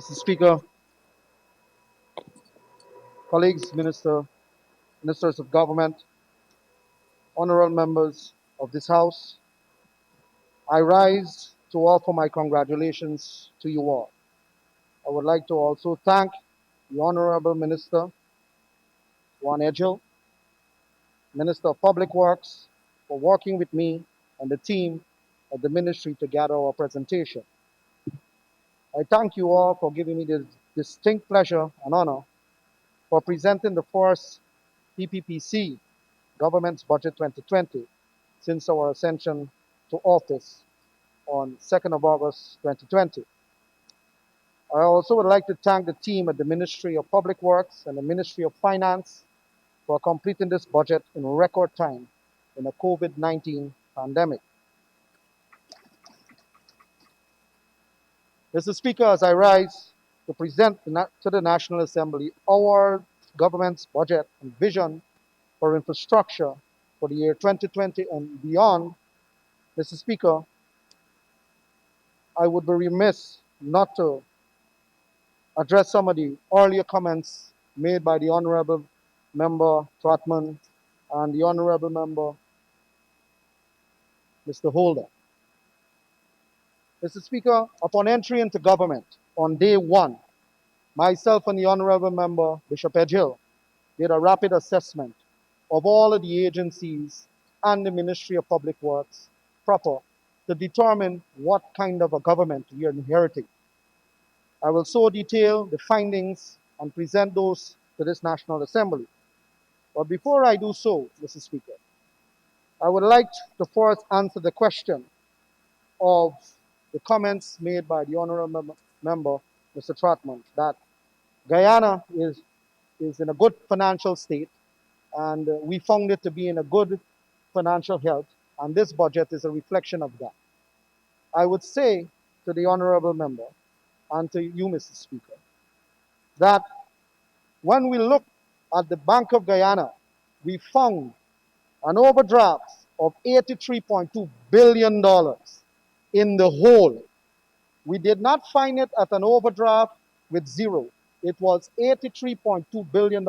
Mr. Speaker, colleagues, ministers of government, honorable members of this House, I rise to offer my congratulations to you all. I would like to also thank the Honorable Minister Juan Edgel, Minister of Public Works, for working with me and the team at the ministry to gather our presentation. I thank you all for giving me this distinct pleasure and honor for presenting the first PPPC Government's Budget 2020 since our ascension to office on 2nd of August 2020. I also would like to thank the team at the Ministry of Public Works and the Ministry of Finance for completing this budget in record time in the COVID-19 pandemic. Mr. Speaker, as I rise to present to the National Assembly our government's budget and vision for infrastructure for the year 2020 and beyond, Mr. Speaker, I would be remiss not to address some of the earlier comments made by the Honorable Member Trotman and the Honorable Member Mr. Holder. Mr. Speaker, upon entry into government on day one, myself and the Honorable Member Bishop Edghill did a rapid assessment of all of the agencies and the Ministry of Public Works proper to determine what kind of a government we are inheriting. I will so detail the findings and present those to this National Assembly. But before I do so, Mr. Speaker, I would like to first answer the question of the comments made by the Honorable Member, Mr. Trotman, that Guyana is in a good financial state and we found it to be in a good financial health, and this budget is a reflection of that. I would say to the Honorable Member and to you, Mr. Speaker, that when we look at the Bank of Guyana, we found an overdraft of $83.2 billion in the whole. We did not find it at an overdraft with zero. It was $83.2 billion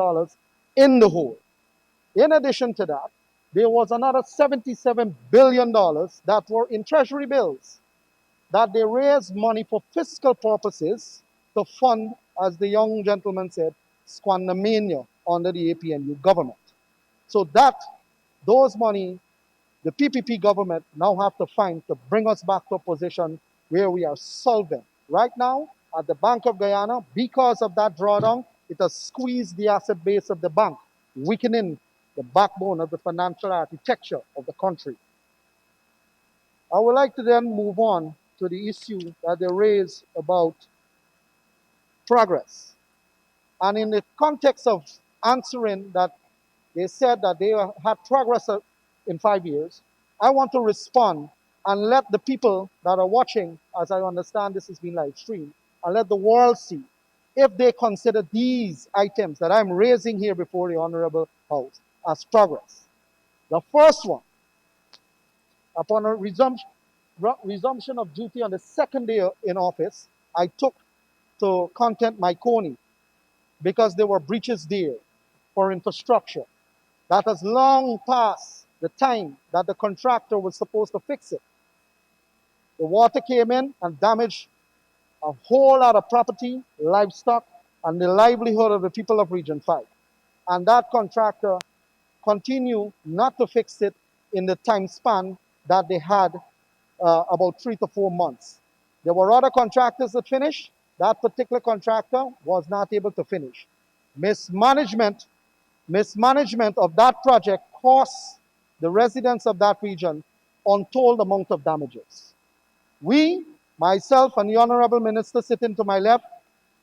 in the whole. In addition to that, there was another $77 billion that were in treasury bills that they raised money for fiscal purposes to fund, as the young gentleman said, squandermania under the APNU government. So that, those money, the PPP government now have to find to bring us back to a position where we are solvent. Right now, at the Bank of Guyana, because of that drawdown, it has squeezed the asset base of the bank, weakening the backbone of the financial architecture of the country. I would like to then move on to the issue that they raised about progress. And in the context of answering that, they said that they had progress in 5 years, I want to respond and let the people that are watching, as I understand this is being live streamed, and let the world see if they consider these items that I'm raising here before the Honorable House as progress. The first one, upon a resumption of duty on the second day in office, I took to content my Coney because there were breaches there for infrastructure that has long passed the time that the contractor was supposed to fix it. The water came in and damaged a whole lot of property, livestock, and the livelihood of the people of Region 5. And that contractor continued not to fix it in the time span that they had, about 3 to 4 months. There were other contractors that finished. That particular contractor was not able to finish. Mismanagement of that project cost the residents of that region untold amount of damages. We, myself and the Honorable Minister sitting to my left,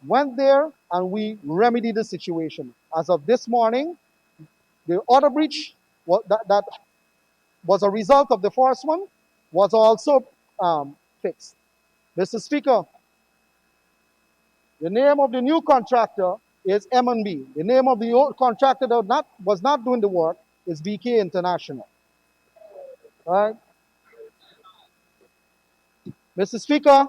went there and we remedied the situation. As of this morning, the other breach that was a result of the first one was also fixed. Mr. Speaker, the name of the new contractor is M&B. The name of the old contractor that was not doing the work is BK International. All right? Mr. Speaker,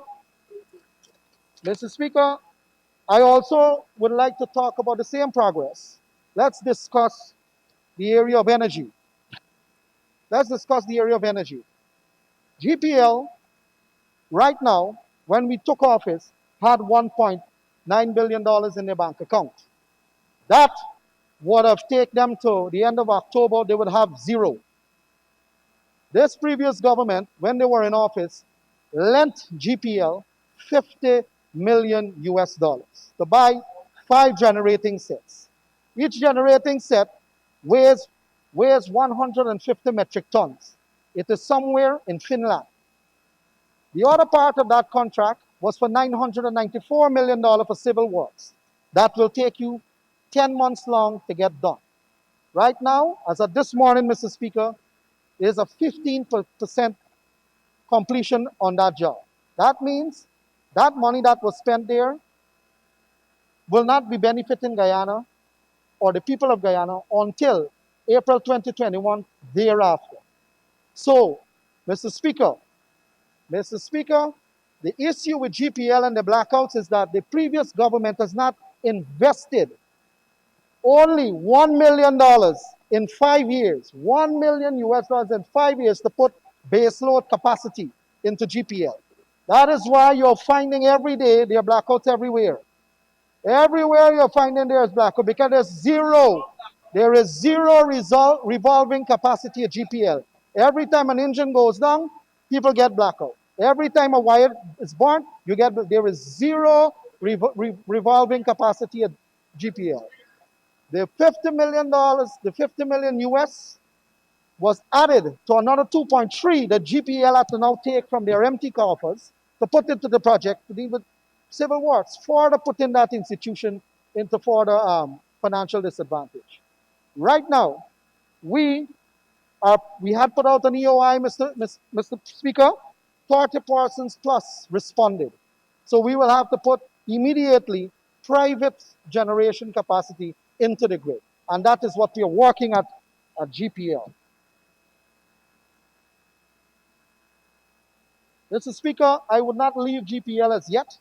I also would like to talk about the same progress. Let's discuss the area of energy. Let's discuss the area of energy. GPL, right now, when we took office, had $1.9 billion in their bank account. That would have taken them to the end of October, they would have zero. This previous government, when they were in office, lent GPL 50 million US dollars to buy 5 generating sets. Each generating set weighs, weighs 150 metric tons. It is somewhere in Finland. The other part of that contract was for $994 million for civil works. That will take you 10 months long to get done. Right now, as of this morning, Mr. Speaker, there's a 15% completion on that job. That means that money that was spent there will not be benefiting Guyana or the people of Guyana until April 2021 thereafter. So, Mr. Speaker, Mr. Speaker, the issue with GPL and the blackouts is that the previous government has not invested only $1 million in 5 years, 1 million US dollars in 5 years to put baseload capacity into GPL. That is why you're finding every day there are blackouts everywhere. Everywhere you're finding there is blackout because there is zero revolving capacity at GPL. Every time an engine goes down, people get blackout. Every time a wire is burnt, there is zero revolving capacity at GPL. The $50 million, the 50 million US was added to another 2.3 that GPL had to now take from their empty coffers to put into the project to deal with civil works, further putting that institution into further financial disadvantage. Right now, we had put out an EOI, Mr. Speaker. 30 persons plus responded. So we will have to put immediately private generation capacity into the grid. And that is what we are working at GPL. Mr. Speaker, I would not leave GPL as yet.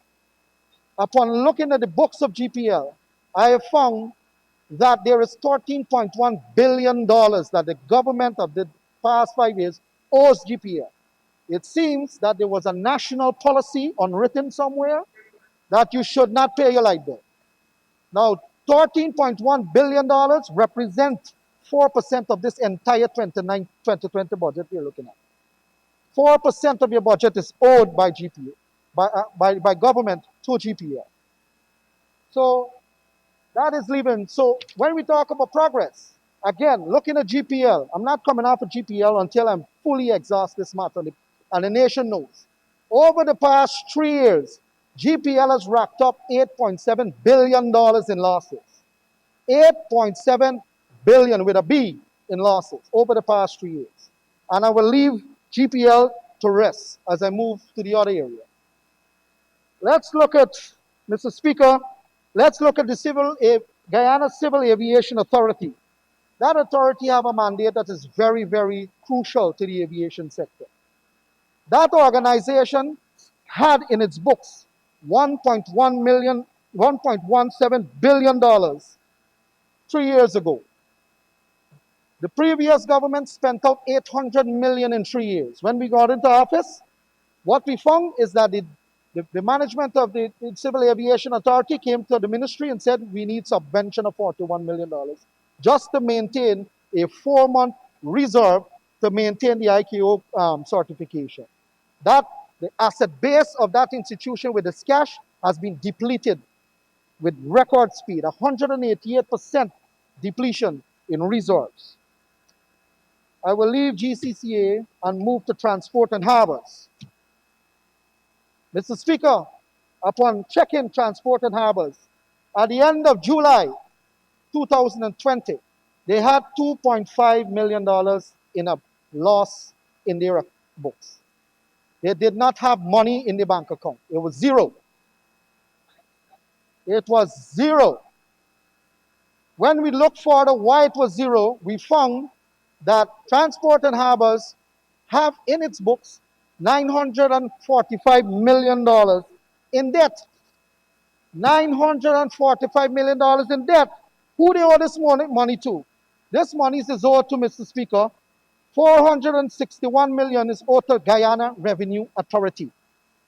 Upon looking at the books of GPL, I have found that there is $13.1 billion that the government of the past 5 years owes GPL. It seems that there was a national policy unwritten somewhere that you should not pay your light bill. Now, $13.1 billion represents 4% of this entire 2020 budget we're looking at. 4% of your budget is owed by GPL, by government to GPL. So that is leaving. So when we talk about progress, again, looking at GPL, I'm not coming off of GPL until I'm fully exhaust this matter, and the nation knows. Over the past 3 years, GPL has racked up $8.7 billion in losses. 8.7 billion with a B in losses over the past 3 years. And I will leave GPL to rest as I move to the other area. Let's look at, Mr. Speaker, let's look at the Guyana Civil Aviation Authority. That authority have a mandate that is very, very crucial to the aviation sector. That organization had in its books $1.17 billion 3 years ago. The previous government spent out $800 million in 3 years. When we got into office, what we found is that the management of the Civil Aviation Authority came to the ministry and said we need subvention of $41 million just to maintain a 4-month reserve to maintain the ICAO certification. That the asset base of that institution with its cash has been depleted with record speed, 188% depletion in reserves. I will leave GCCA and move to transport and harbors. Mr. Speaker, upon checking transport and harbors, at the end of July 2020, they had $2.5 million in a loss in their books. They did not have money in the bank account. It was zero. It was zero. When we looked further why it was zero, we found that Transport and Harbors have in its books $945 million in debt. $945 million in debt. Who they owe this money to? This money is owed to, Mr. Speaker. 461 million is owed to Guyana Revenue Authority.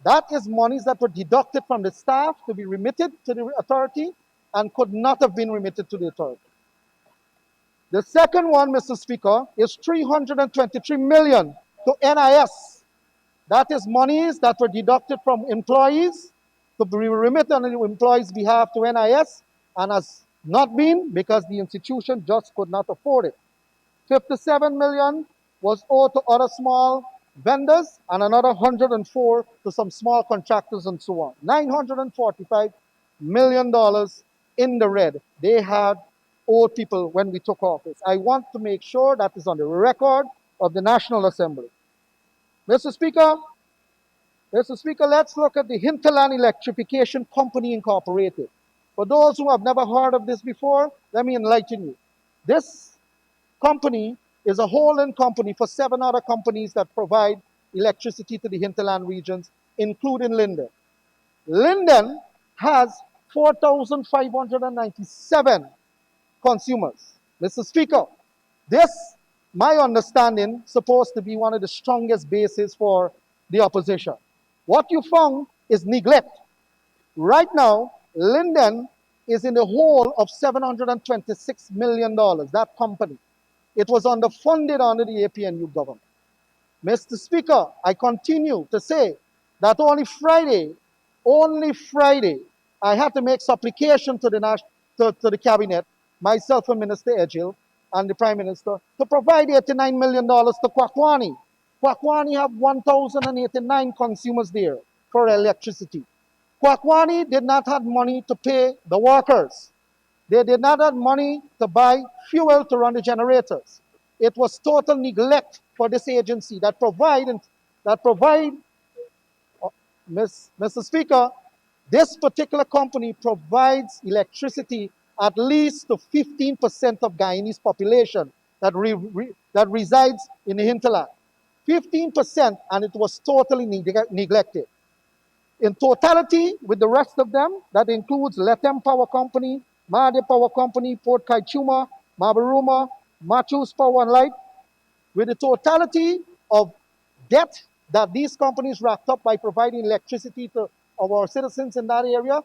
That is monies that were deducted from the staff to be remitted to the authority and could not have been remitted to the authority. The second one, Mr. Speaker, is 323 million to NIS. That is monies that were deducted from employees to be remitted on the employees' behalf to NIS and has not been because the institution just could not afford it. 57 million was owed to other small vendors and another 104 to some small contractors and so on. $945 million in the red. They had owed people when we took office. I want to make sure that is on the record of the National Assembly. Mr. Speaker, let's look at the Hinterland Electrification Company Incorporated. For those who have never heard of this before, let me enlighten you. This company is a holding company for 7 other companies that provide electricity to the hinterland regions, including Linden. Linden has 4,597 consumers. Mr. Speaker, this, my understanding, supposed to be one of the strongest bases for the opposition. What you found is neglect. Right now, Linden is in the hole of $726 million, that company. It was underfunded under the APNU government. Mr. Speaker, I continue to say that only Friday, I had to make supplication to the cabinet, myself and Minister Edghill and the Prime Minister, to provide $89 million to Kwakwani. Kwakwani have 1,089 consumers there for electricity. Kwakwani did not have money to pay the workers. They did not have money to buy fuel to run the generators. It was total neglect for this agency that provide, Mr. Speaker, this particular company provides electricity at least to 15% of Guyanese population that resides in the hinterland. 15%, and it was totally neglected. In totality, with the rest of them, that includes Letem Power Company, Made Power Company, Port Kaituma, Mabaruma, Matthews Power and Light, with the totality of debt that these companies racked up by providing electricity to our citizens in that area,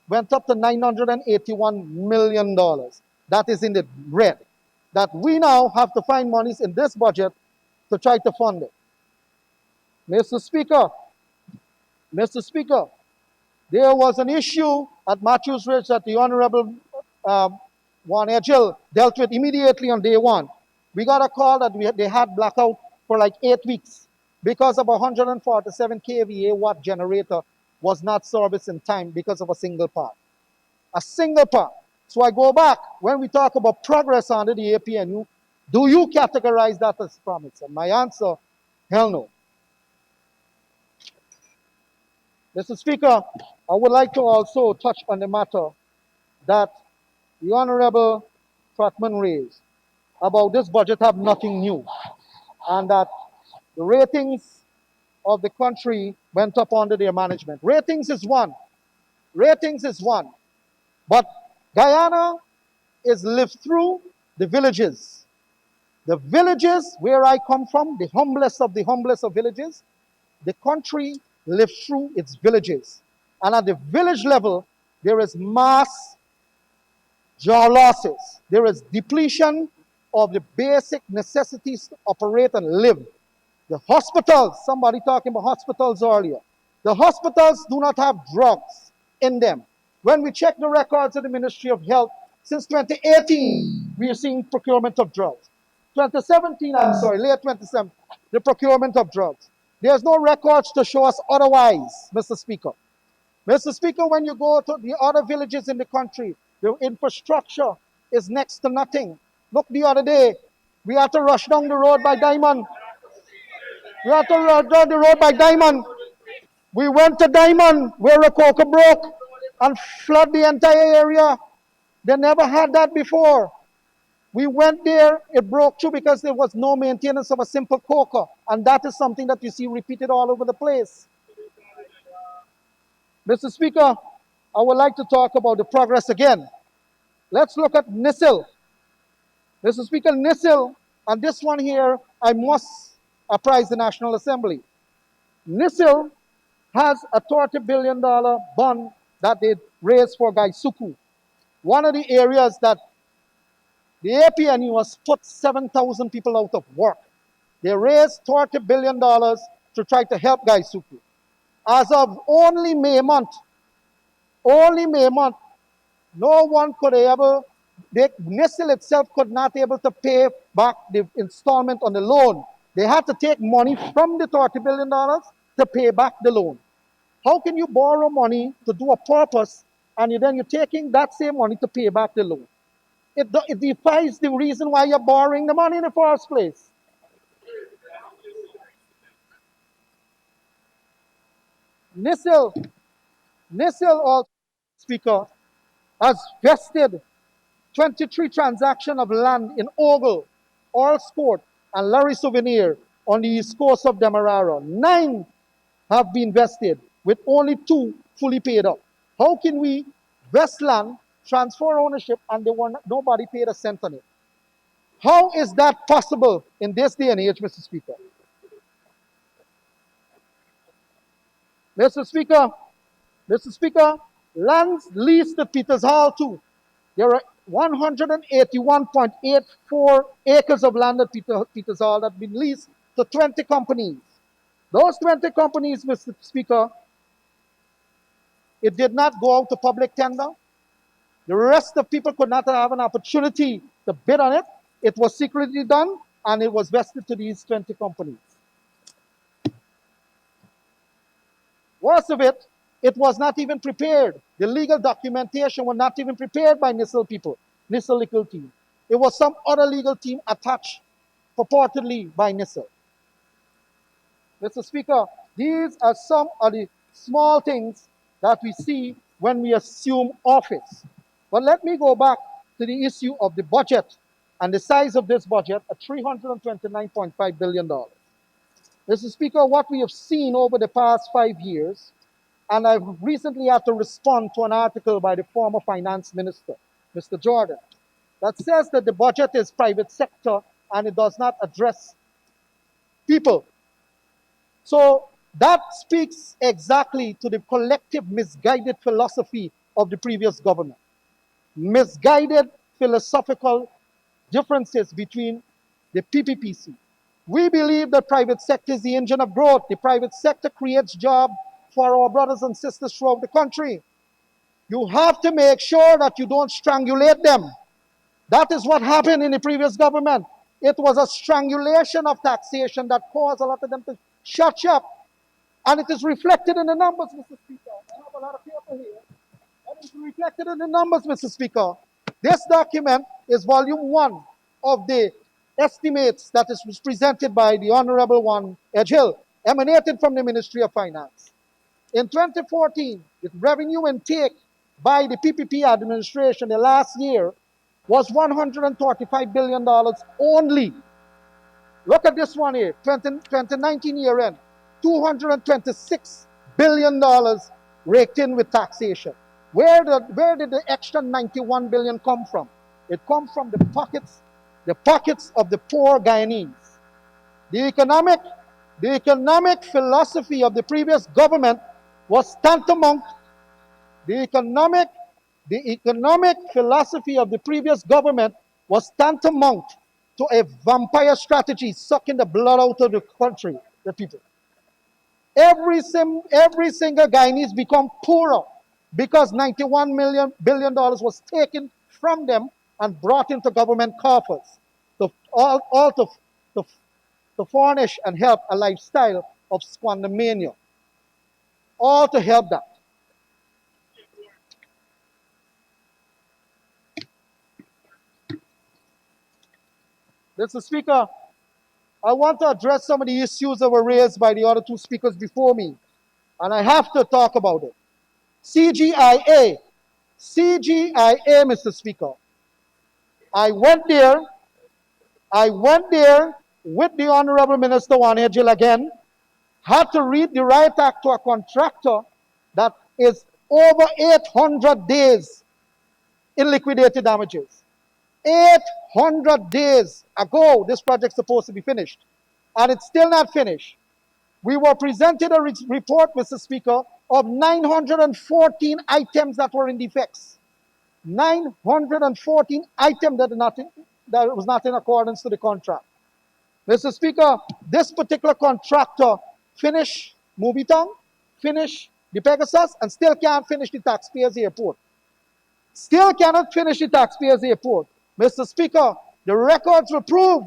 went up to $981 million. That is in the red. That we now have to find monies in this budget to try to fund it. Mr. Speaker, there was an issue at Matthews Ridge that the Honorable Juan Edghill dealt with immediately on day one. We got a call that they had blackout for like 8 weeks because of a 147 kVA watt generator was not serviced in time because of a single part. A single part. So I go back, when we talk about progress under the APNU, do you categorize that as promise? And my answer, hell no. Mr. Speaker, I would like to also touch on the matter that the Honorable Trotman raised about this budget have nothing new, and that the ratings of the country went up under their management. Ratings is one. But Guyana is lived through the villages. The villages where I come from, the humblest of villages, the country lives through its villages. And at the village level, there is mass job losses. There is depletion of the basic necessities to operate and live. The hospitals, somebody talking about hospitals earlier. The hospitals do not have drugs in them. When we check the records of the Ministry of Health, since 2018, we are seeing procurement of drugs. 2017, late 2017, the procurement of drugs. There's no records to show us otherwise, Mr. Speaker. Mr. Speaker, when you go to the other villages in the country, the infrastructure is next to nothing. Look, the other day, we had to rush down the road by Diamond. We went to Diamond, where a coca broke and flooded the entire area. They never had that before. We went there, it broke through because there was no maintenance of a simple coca. And that is something that you see repeated all over the place. Mr. Speaker, I would like to talk about the progress again. Let's look at NISIL. Mr. Speaker, NISIL, and this one here, I must apprise the National Assembly. NISIL has a $30 billion bond that they raised for Gaisuku. One of the areas that the APNU has put 7,000 people out of work. They raised $30 billion to try to help Gaisuku. As of only May month, no one could ever, NISIL itself could not able to pay back the installment on the loan. They had to take money from the $30 billion to pay back the loan. How can you borrow money to do a purpose and then you're taking that same money to pay back the loan? It defies the reason why you're borrowing the money in the first place. NISIL, also, Speaker, has vested 23 transactions of land in Ogle, All Sport, and Larry Souvenir on the east coast of Demerara. 9 have been vested, with only 2 fully paid up. How can we vest land, transfer ownership, and nobody paid a cent on it? How is that possible in this day and age, Mr. Speaker? Mr. Speaker, lands leased at Peters Hall too. There are 181.84 acres of land at Peters Hall that have been leased to 20 companies. Those 20 companies, Mr. Speaker, it did not go out to public tender. The rest of people could not have an opportunity to bid on it. It was secretly done, and it was vested to these 20 companies. Worst of it, it was not even prepared. The legal documentation was not even prepared by NISIL people, NISIL legal team. It was some other legal team attached purportedly by NISIL. Mr. Speaker, these are some of the small things that we see when we assume office. But let me go back to the issue of the budget and the size of this budget at $329.5 billion. Mr. Speaker, what we have seen over the past 5 years, and I've recently had to respond to an article by the former finance minister, Mr. Jordan, that says that the budget is private sector and it does not address people. So that speaks exactly to the collective misguided philosophy of the previous government. Misguided philosophical differences between the PPPC. We believe that private sector is the engine of growth. The private sector creates jobs for our brothers and sisters throughout the country. You have to make sure that you don't strangulate them. That is what happened in the previous government. It was a strangulation of taxation that caused a lot of them to shut up. And it is reflected in the numbers, Mr. Speaker. I have a lot of paper here. And it's reflected in the numbers, Mr. Speaker. This document is volume 1 of the estimates that was presented by the Honorable One Edgehill, emanated from the Ministry of Finance. In 2014, the revenue intake by the PPP administration the last year was $135 billion only. Look at this one here, 2019 year end, $226 billion raked in with taxation. Where did the extra $91 billion come from? It comes from the pockets of the poor Guyanese. The economic philosophy of the previous government was tantamount. The economic philosophy of the previous government was tantamount to a vampire strategy, sucking the blood out of the country, the people. Every single Guyanese become poorer because $91 billion was taken from them and brought into government coffers, all to furnish and help a lifestyle of squandermania. All to help that. Mr. Speaker, I want to address some of the issues that were raised by the other 2 speakers before me, and I have to talk about it. CGIA, Mr. Speaker. I went there with the Honorable Minister Juan Edgehill again, had to read the right act to a contractor that is over 800 days in liquidated damages. 800 days ago, this project's supposed to be finished, and it's still not finished. We were presented a report, Mr. Speaker, of 914 items that were in defects. 914 items that was not in accordance to the contract. Mr. Speaker, this particular contractor finished Movitown, finished the Pegasus, and still can't finish the taxpayers' airport. Still cannot finish the taxpayers' airport. Mr. Speaker, the records will prove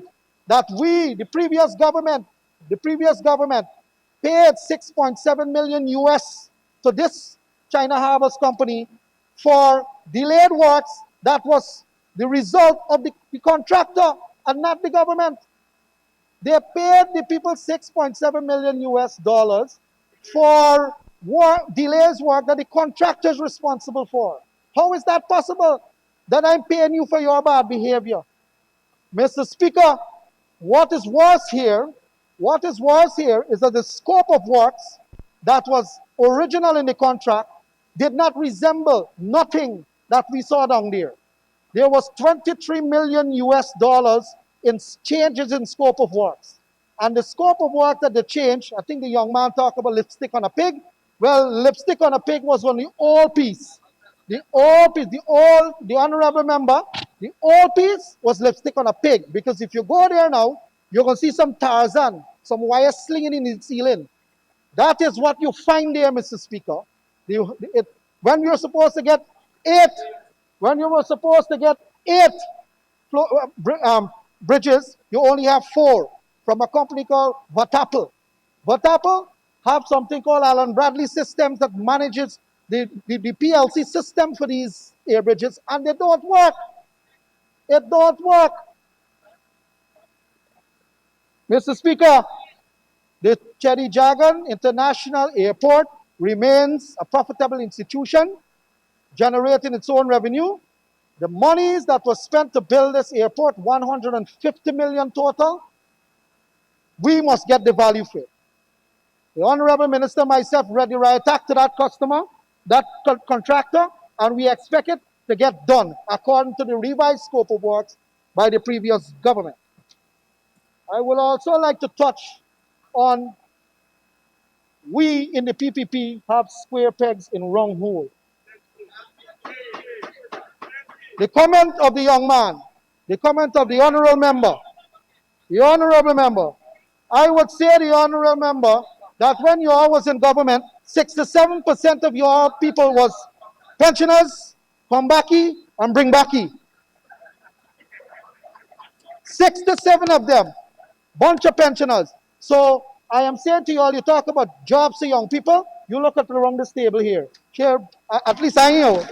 that we, the previous government, paid 6.7 million US to this China Harvest Company for delayed works that was the result of the contractor and not the government. They paid the people 6.7 million US dollars for delays work that the contractor is responsible for. How is that possible? That I'm paying you for your bad behavior. Mr. Speaker, what is worse here is that the scope of works that was original in the contract did not resemble nothing that we saw down there. There was 23 million US dollars in changes in scope of works. And the scope of work that they changed, I think the young man talked about lipstick on a pig. Well, lipstick on a pig was on the old piece. The honorable member, the old piece was lipstick on a pig. Because if you go there now, you're going to see some Tarzan, some wire slinging in the ceiling. That is what you find there, Mr. Speaker. When you're supposed to get eight bridges, you only have 4 from a company called Vatapel. Vatapel have something called Allen Bradley Systems that manages the PLC system for these air bridges, and they don't work. It don't work. Mr. Speaker, the Cherry Jagan International Airport remains a profitable institution, generating its own revenue. The monies that were spent to build this airport, 150 million total, we must get the value for it. The Honorable Minister, myself, read the right act to that customer, that contractor, and we expect it to get done according to the revised scope of works by the previous government. I would also like to touch on we in the PPP have square pegs in round hole. The comment of the young man, the comment of the honorable member, I would say the honorable member that when you all was in government, 67% of your people was pensioners, come backy and bring backy. 67 of them, bunch of pensioners. So I am saying to you all, you talk about jobs to young people, you look at around this table here. Here, at least I know.